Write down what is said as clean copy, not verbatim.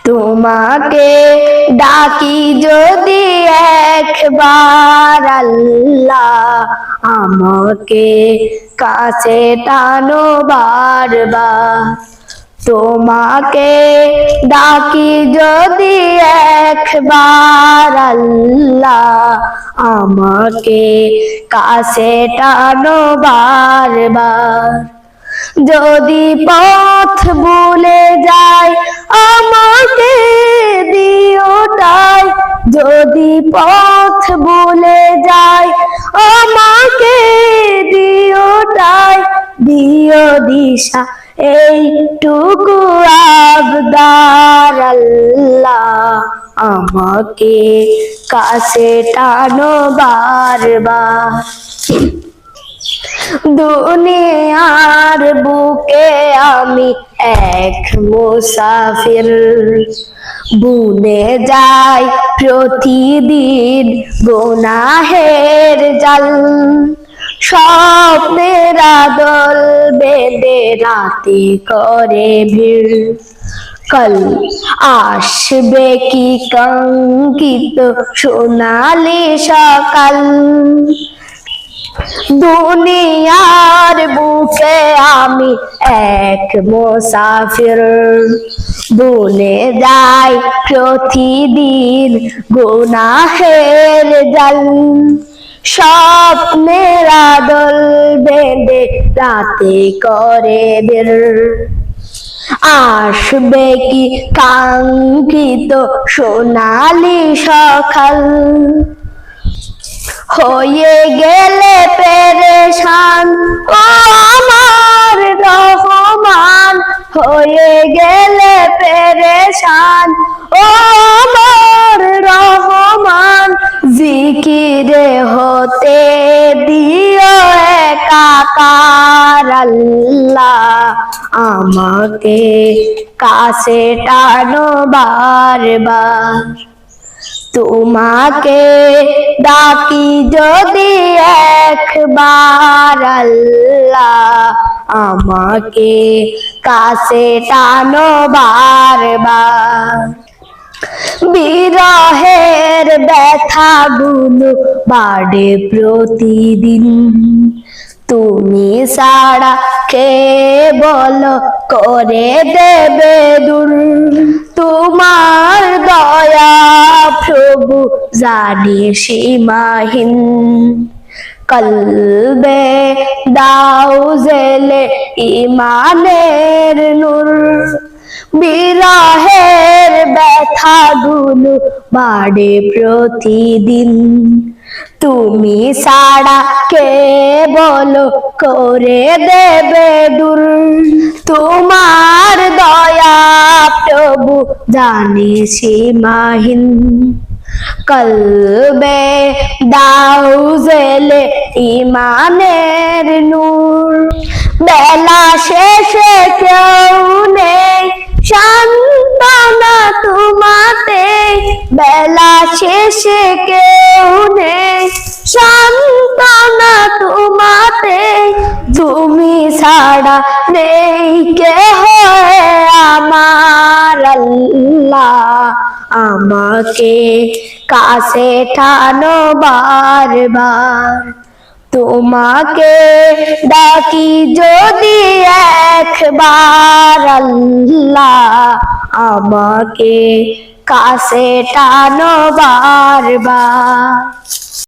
তোমাকে ডাকি যদি একবার আল্লাহ, আমাকে কাছে টানো বারবার। তোমাকে ডাকি যদি একবার আল্লাহ, আমাকে কাছে টানো বারবার। যদি পথ ভুলে যাই আমাকে দিও ঠাই, যদি পথ ভুলে যাই আমাকে দিও ঠাই। দিও দিশা এইটুকু আবদার আল্লাহ, আমাকে কাছে টানো বারবার। দুনিয়ার বুকে আমি এক মুসাফির, বুনে যাই প্রতিদিন গুনাহের জাল। স্বপ্নের আদল বেঁধে রাতে করে ভিড়, কাল আসবে কি কাঙ্ক্ষিত সোনালি সকাল। দুনিয়ার বুকে আমি এক মুসাফির, বুনে যাই প্রতিদিন গুনাহের জাল। স্বপ্নের আদল বেঁধে রাতে করে বের, আসবে কি কাঙ্ক্ষিত সোনালি সকাল। হয়ে গেলে পেরেশান ও আমার রহমান, হয়ে গেলে পেরেশান ও আমার রহমান। জিকিরে হতে দিও একাকার আল্লাহ, আমাকে কাছে টানো বারবার। তোমাকে ডাকি যদি একবার আল্লাহ, আমাকে কাছে টানো বারবার। বিরহের ব্যথাগুলো বাড়ে প্রতিদিন, তুমি ছাড়া কে বলো করে দেবে দূর। তোমার দয়া প্রভু জানি সীমাহীন, কলবে দাও জেলে ইমানের নূর। বিরহের ব্যথাগুলো বাড়ে প্রতিদিন, তুমি ছাড়া কে বলো করে দেবে দূর। তোমার দয়া প্রভু জানি সীমাহীন, কলবে দাও জেলে ইমানের নূর। বেলা শেষে কেউ নেই সান্ত্বনা তোমাতে, বেলা শেষে কেউ নেই সান্ত্বনা তোমাতে। তুমি ছাড়া নেই কেহ আমার আল্লাহ, আমাকে কাছে টানো বারবার। তোমাকে ডাকি যদি একবার আল্লাহ, আমাকে কাছে টানো বারবার।